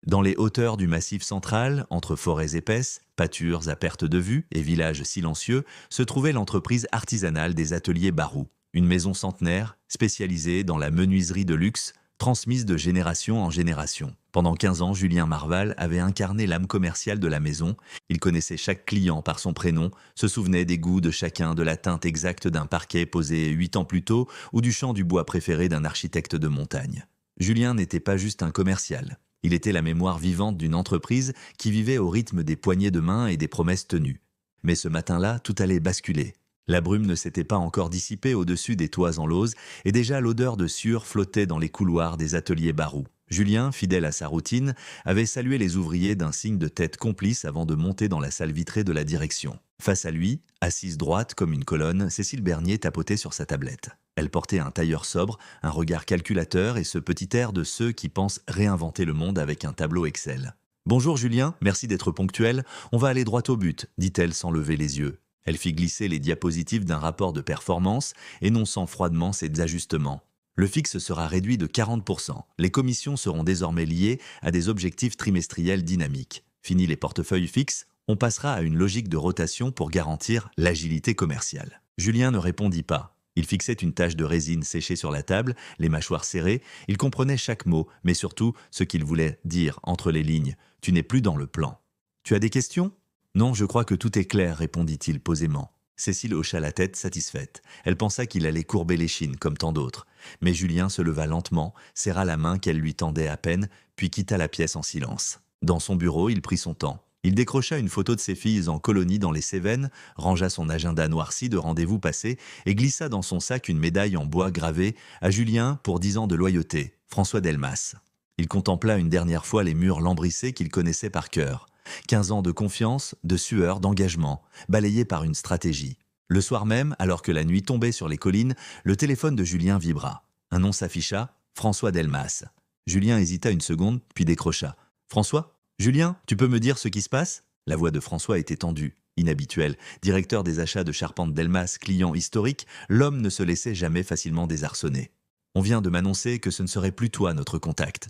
Dans les hauteurs du Massif central, entre forêts épaisses, pâtures à perte de vue et villages silencieux, se trouvait l'entreprise artisanale des ateliers Barou, une maison centenaire spécialisée dans la menuiserie de luxe, transmise de génération en génération. Pendant 15 ans, Julien Marval avait incarné l'âme commerciale de la maison. Il connaissait chaque client par son prénom, se souvenait des goûts de chacun, de la teinte exacte d'un parquet posé 8 ans plus tôt ou du champ du bois préféré d'un architecte de montagne. Julien n'était pas juste un commercial. Il était la mémoire vivante d'une entreprise qui vivait au rythme des poignées de main et des promesses tenues. Mais ce matin-là, tout allait basculer. La brume ne s'était pas encore dissipée au-dessus des toits en lauze et déjà l'odeur de sueur flottait dans les couloirs des ateliers Barou. Julien, fidèle à sa routine, avait salué les ouvriers d'un signe de tête complice avant de monter dans la salle vitrée de la direction. Face à lui, assise droite comme une colonne, Cécile Bernier tapotait sur sa tablette. Elle portait un tailleur sobre, un regard calculateur et ce petit air de ceux qui pensent réinventer le monde avec un tableau Excel. « Bonjour Julien, merci d'être ponctuel. On va aller droit au but », dit-elle sans lever les yeux. Elle fit glisser les diapositives d'un rapport de performance, énonçant froidement ses ajustements. Le fixe sera réduit de 40%. Les commissions seront désormais liées à des objectifs trimestriels dynamiques. Fini les portefeuilles fixes, on passera à une logique de rotation pour garantir l'agilité commerciale. Julien ne répondit pas. Il fixait une tache de résine séchée sur la table, les mâchoires serrées. Il comprenait chaque mot, mais surtout ce qu'il voulait dire entre les lignes. « Tu n'es plus dans le plan. »« Tu as des questions ?»« Non, je crois que tout est clair, répondit-il posément. Cécile hocha la tête satisfaite. Elle pensa qu'il allait courber l'échine comme tant d'autres. Mais Julien se leva lentement, serra la main qu'elle lui tendait à peine, puis quitta la pièce en silence. Dans son bureau, il prit son temps. Il décrocha une photo de ses filles en colonie dans les Cévennes, rangea son agenda noirci de rendez-vous passés et glissa dans son sac une médaille en bois gravée à Julien pour 10 ans de loyauté, François Delmas. Il contempla une dernière fois les murs lambrissés qu'il connaissait par cœur. 15 ans de confiance, de sueur, d'engagement, balayés par une stratégie. Le soir même, alors que la nuit tombait sur les collines, le téléphone de Julien vibra. Un nom s'afficha, François Delmas. Julien hésita une seconde, puis décrocha. « François ? Julien, tu peux me dire ce qui se passe ?» La voix de François était tendue, inhabituelle. Directeur des achats de Charpente Delmas, client historique, l'homme ne se laissait jamais facilement désarçonner. « On vient de m'annoncer que ce ne serait plus toi notre contact,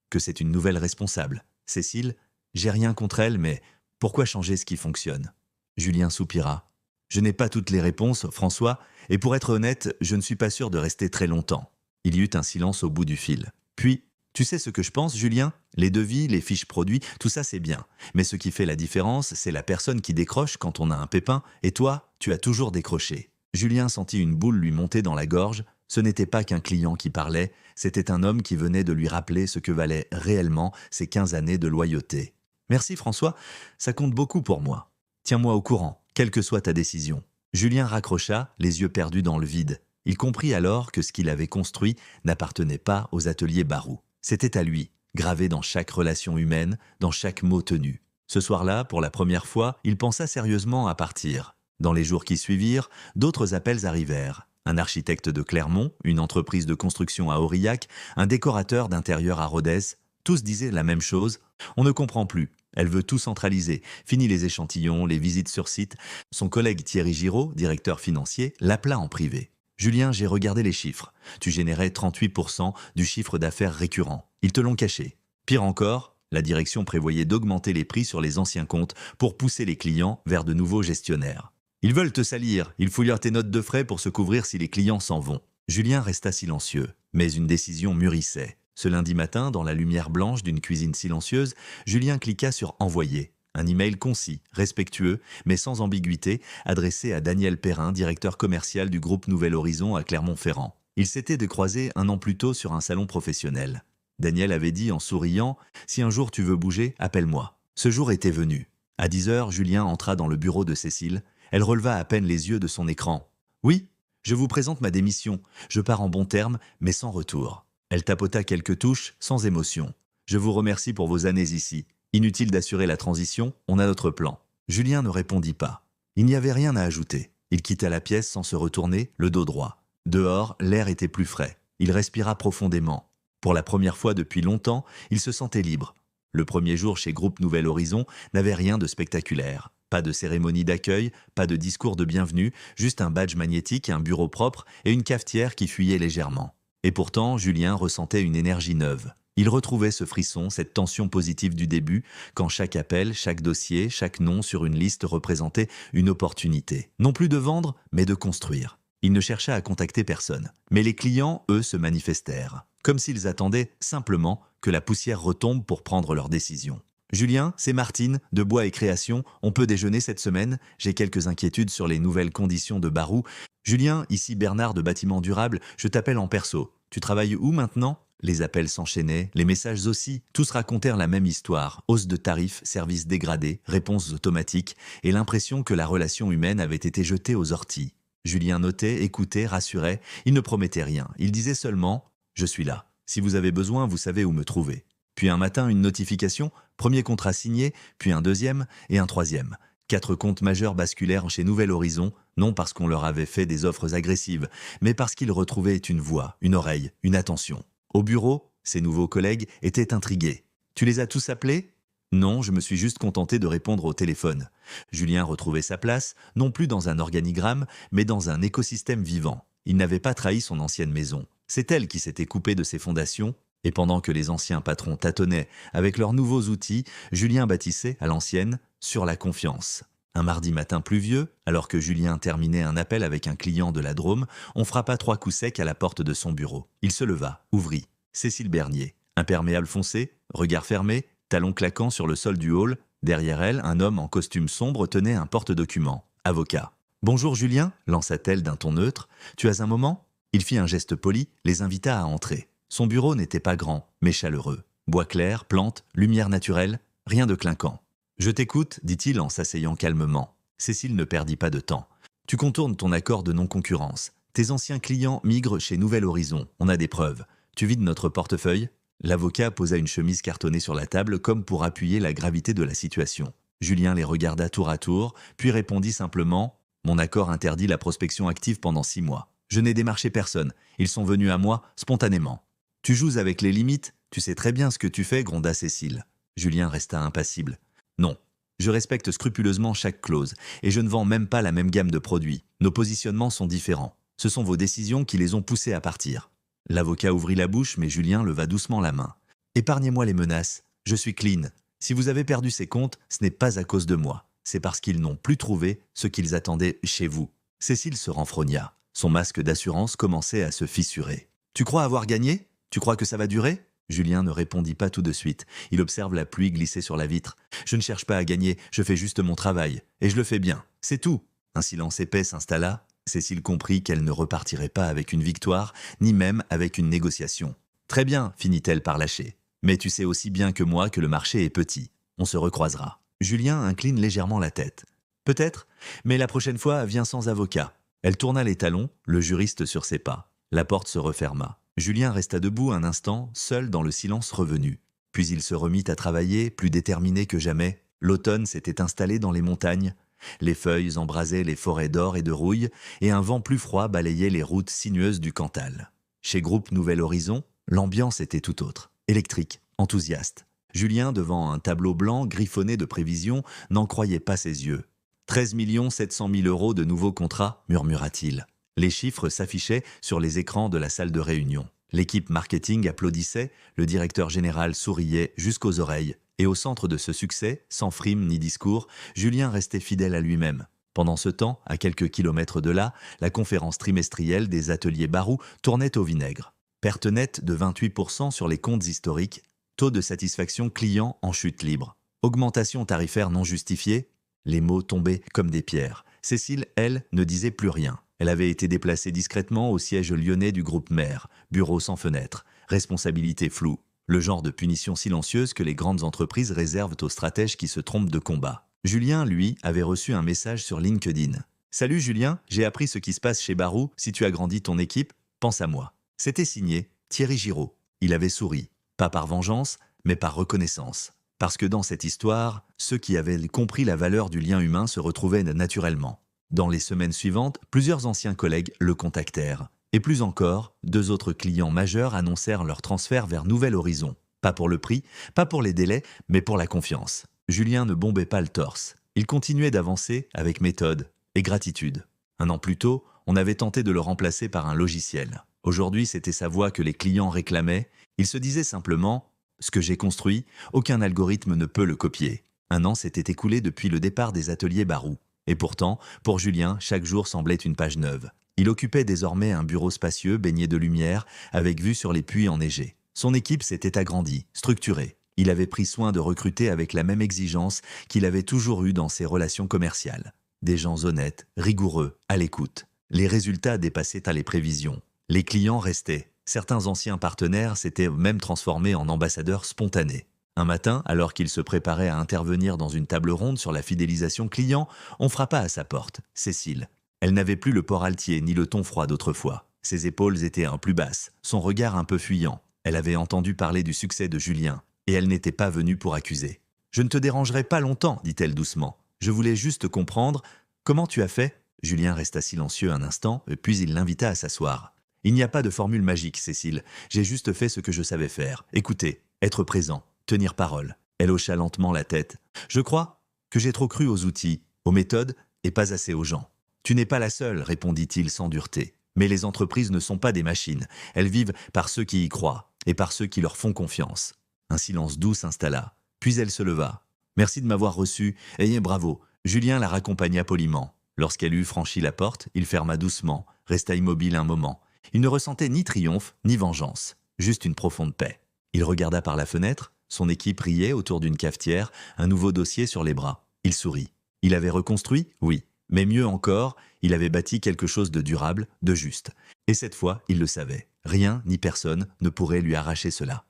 que c'est une nouvelle responsable. Cécile, j'ai rien contre elle, mais pourquoi changer ce qui fonctionne ?» Julien soupira. « Je n'ai pas toutes les réponses, François, et pour être honnête, je ne suis pas sûr de rester très longtemps. » Il y eut un silence au bout du fil. Puis, « Tu sais ce que je pense, Julien ? Les devis, les fiches produits, tout ça c'est bien. Mais ce qui fait la différence, c'est la personne qui décroche quand on a un pépin, et toi, tu as toujours décroché. » Julien sentit une boule lui monter dans la gorge. Ce n'était pas qu'un client qui parlait, c'était un homme qui venait de lui rappeler ce que valaient réellement ces 15 années de loyauté. « Merci François, ça compte beaucoup pour moi. Tiens-moi au courant, quelle que soit ta décision. » Julien raccrocha, les yeux perdus dans le vide. Il comprit alors que ce qu'il avait construit n'appartenait pas aux ateliers Barou. C'était à lui, gravé dans chaque relation humaine, dans chaque mot tenu. Ce soir-là, pour la première fois, il pensa sérieusement à partir. Dans les jours qui suivirent, d'autres appels arrivèrent. Un architecte de Clermont, une entreprise de construction à Aurillac, un décorateur d'intérieur à Rodez. Tous disaient la même chose. On ne comprend plus. Elle veut tout centraliser. Fini les échantillons, les visites sur site. Son collègue Thierry Giraud, directeur financier, l'appela en privé. « Julien, j'ai regardé les chiffres. Tu générais 38% du chiffre d'affaires récurrent. Ils te l'ont caché. Pire encore, la direction prévoyait d'augmenter les prix sur les anciens comptes pour pousser les clients vers de nouveaux gestionnaires. Ils veulent te salir. Ils fouillent tes notes de frais pour se couvrir si les clients s'en vont. » Julien resta silencieux, mais une décision mûrissait. Ce lundi matin, dans la lumière blanche d'une cuisine silencieuse, Julien cliqua sur « Envoyer ». Un email concis, respectueux, mais sans ambiguïté, adressé à Daniel Perrin, directeur commercial du groupe Nouvel Horizon à Clermont-Ferrand. Il s'était décroisé 1 an plus tôt sur un salon professionnel. Daniel avait dit en souriant « Si un jour tu veux bouger, appelle-moi ». Ce jour était venu. À 10h, Julien entra dans le bureau de Cécile. Elle releva à peine les yeux de son écran. « Oui, je vous présente ma démission. Je pars en bons termes, mais sans retour. » Elle tapota quelques touches, sans émotion. « Je vous remercie pour vos années ici. Inutile d'assurer la transition, on a notre plan. » Julien ne répondit pas. Il n'y avait rien à ajouter. Il quitta la pièce sans se retourner, le dos droit. Dehors, l'air était plus frais. Il respira profondément. Pour la première fois depuis longtemps, il se sentait libre. Le premier jour chez Groupe Nouvel Horizon n'avait rien de spectaculaire. Pas de cérémonie d'accueil, pas de discours de bienvenue, juste un badge magnétique, un bureau propre et une cafetière qui fuyait légèrement. Et pourtant, Julien ressentait une énergie neuve. Il retrouvait ce frisson, cette tension positive du début, quand chaque appel, chaque dossier, chaque nom sur une liste représentait une opportunité. Non plus de vendre, mais de construire. Il ne cherchait à contacter personne. Mais les clients, eux, se manifestèrent. Comme s'ils attendaient simplement que la poussière retombe pour prendre leurs décisions. Julien, c'est Martine, de Bois et Création. On peut déjeuner cette semaine. J'ai quelques inquiétudes sur les nouvelles conditions de Barou. Julien, ici Bernard de Bâtiment Durable. Je t'appelle en perso. Tu travailles où maintenant ? Les appels s'enchaînaient, les messages aussi. Tous racontèrent la même histoire. Hausse de tarifs, services dégradés, réponses automatiques et l'impression que la relation humaine avait été jetée aux orties. Julien notait, écoutait, rassurait. Il ne promettait rien. Il disait seulement « Je suis là. Si vous avez besoin, vous savez où me trouver. » Puis un matin, une notification, premier contrat signé, puis un deuxième et un troisième. 4 comptes majeurs basculèrent chez Nouvel Horizon, non parce qu'on leur avait fait des offres agressives, mais parce qu'ils retrouvaient une voix, une oreille, une attention. Au bureau, ses nouveaux collègues étaient intrigués. « Tu les as tous appelés ?» « Non, je me suis juste contenté de répondre au téléphone. » Julien retrouvait sa place, non plus dans un organigramme, mais dans un écosystème vivant. Il n'avait pas trahi son ancienne maison. C'est elle qui s'était coupée de ses fondations. Et pendant que les anciens patrons tâtonnaient avec leurs nouveaux outils, Julien bâtissait, à l'ancienne, sur la confiance. Un mardi matin pluvieux, alors que Julien terminait un appel avec un client de la Drôme, on frappa 3 coups secs à la porte de son bureau. Il se leva, ouvrit. Cécile Bernier. Imperméable foncé, regard fermé, talons claquants sur le sol du hall. Derrière elle, un homme en costume sombre tenait un porte-document. Avocat. « Bonjour Julien » lança-t-elle d'un ton neutre. « Tu as un moment ?» Il fit un geste poli, les invita à entrer. Son bureau n'était pas grand, mais chaleureux. Bois clair, plantes, lumière naturelle, rien de clinquant. « Je t'écoute, dit-il en s'asseyant calmement. Cécile ne perdit pas de temps. « Tu contournes ton accord de non-concurrence. Tes anciens clients migrent chez Nouvel Horizon. On a des preuves. Tu vides notre portefeuille ?» L'avocat posa une chemise cartonnée sur la table comme pour appuyer la gravité de la situation. Julien les regarda tour à tour, puis répondit simplement « Mon accord interdit la prospection active pendant 6 mois. Je n'ai démarché personne. Ils sont venus à moi spontanément. » « Tu joues avec les limites, tu sais très bien ce que tu fais, gronda Cécile. Julien resta impassible. « Non, je respecte scrupuleusement chaque clause, et je ne vends même pas la même gamme de produits. Nos positionnements sont différents. Ce sont vos décisions qui les ont poussés à partir. » L'avocat ouvrit la bouche, mais Julien leva doucement la main. « Épargnez-moi les menaces. Je suis clean. Si vous avez perdu ces comptes, ce n'est pas à cause de moi. C'est parce qu'ils n'ont plus trouvé ce qu'ils attendaient chez vous. » Cécile se renfrogna. Son masque d'assurance commençait à se fissurer. « Tu crois avoir gagné ? Tu crois que ça va durer ?» Julien ne répondit pas tout de suite. Il observe la pluie glisser sur la vitre. « Je ne cherche pas à gagner, je fais juste mon travail. Et je le fais bien. C'est tout. » Un silence épais s'installa. Cécile comprit qu'elle ne repartirait pas avec une victoire, ni même avec une négociation. « Très bien, finit-elle par lâcher. Mais tu sais aussi bien que moi que le marché est petit. On se recroisera. » Julien incline légèrement la tête. « Peut-être, mais la prochaine fois, viens sans avocat. » Elle tourna les talons, le juriste sur ses pas. La porte se referma. Julien resta debout un instant, seul dans le silence revenu. Puis il se remit à travailler, plus déterminé que jamais. L'automne s'était installé dans les montagnes. Les feuilles embrasaient les forêts d'or et de rouille, et un vent plus froid balayait les routes sinueuses du Cantal. Chez Groupe Nouvel Horizon, l'ambiance était tout autre. Électrique, enthousiaste. Julien, devant un tableau blanc griffonné de prévisions, n'en croyait pas ses yeux. « 13 700 000 € de nouveaux contrats » murmura-t-il. Les chiffres s'affichaient sur les écrans de la salle de réunion. L'équipe marketing applaudissait, le directeur général souriait jusqu'aux oreilles. Et au centre de ce succès, sans frime ni discours, Julien restait fidèle à lui-même. Pendant ce temps, à quelques kilomètres de là, la conférence trimestrielle des ateliers Barou tournait au vinaigre. Perte nette de 28% sur les comptes historiques, taux de satisfaction client en chute libre. Augmentation tarifaire non justifiée, les mots tombaient comme des pierres. Cécile, elle, ne disait plus rien. Elle avait été déplacée discrètement au siège lyonnais du groupe Mère, bureau sans fenêtre, responsabilité floue, le genre de punition silencieuse que les grandes entreprises réservent aux stratèges qui se trompent de combat. Julien, lui, avait reçu un message sur LinkedIn. « Salut Julien, j'ai appris ce qui se passe chez Barou, si tu agrandis ton équipe, pense à moi. » C'était signé Thierry Giraud. Il avait souri, pas par vengeance, mais par reconnaissance. Parce que dans cette histoire, ceux qui avaient compris la valeur du lien humain se retrouvaient naturellement. Dans les semaines suivantes, plusieurs anciens collègues le contactèrent. Et plus encore, 2 autres clients majeurs annoncèrent leur transfert vers Nouvel Horizon. Pas pour le prix, pas pour les délais, mais pour la confiance. Julien ne bombait pas le torse. Il continuait d'avancer avec méthode et gratitude. 1 an plus tôt, on avait tenté de le remplacer par un logiciel. Aujourd'hui, c'était sa voix que les clients réclamaient. Il se disait simplement: ce que j'ai construit, aucun algorithme ne peut le copier. Un an s'était écoulé depuis le départ des ateliers Barou. Et pourtant, pour Julien, chaque jour semblait une page neuve. Il occupait désormais un bureau spacieux baigné de lumière, avec vue sur les puits enneigés. Son équipe s'était agrandie, structurée. Il avait pris soin de recruter avec la même exigence qu'il avait toujours eue dans ses relations commerciales. Des gens honnêtes, rigoureux, à l'écoute. Les résultats dépassaient à les prévisions. Les clients restaient. Certains anciens partenaires s'étaient même transformés en ambassadeurs spontanés. Un matin, alors qu'il se préparait à intervenir dans une table ronde sur la fidélisation client, on frappa à sa porte. Cécile. Elle n'avait plus le port altier ni le ton froid d'autrefois. Ses épaules étaient un plus basses, son regard un peu fuyant. Elle avait entendu parler du succès de Julien, et elle n'était pas venue pour accuser. « Je ne te dérangerai pas longtemps, dit-elle doucement. Je voulais juste comprendre. Comment tu as fait ?» Julien resta silencieux un instant, puis il l'invita à s'asseoir. « Il n'y a pas de formule magique, Cécile. J'ai juste fait ce que je savais faire. Écouter, être présent, tenir parole. » Elle hocha lentement la tête. « Je crois que j'ai trop cru aux outils, aux méthodes, et pas assez aux gens. » « Tu n'es pas la seule, répondit-il sans dureté. Mais les entreprises ne sont pas des machines. Elles vivent par ceux qui y croient, et par ceux qui leur font confiance. » Un silence doux s'installa. Puis elle se leva. « Merci de m'avoir reçu, et bravo. » Julien la raccompagna poliment. Lorsqu'elle eut franchi la porte, il ferma doucement, resta immobile un moment. Il ne ressentait ni triomphe, ni vengeance, juste une profonde paix. Il regarda par la fenêtre, son équipe riait autour d'une cafetière, un nouveau dossier sur les bras. Il sourit. Il avait reconstruit? Oui. Mais mieux encore, il avait bâti quelque chose de durable, de juste. Et cette fois, il le savait. Rien ni personne ne pourrait lui arracher cela.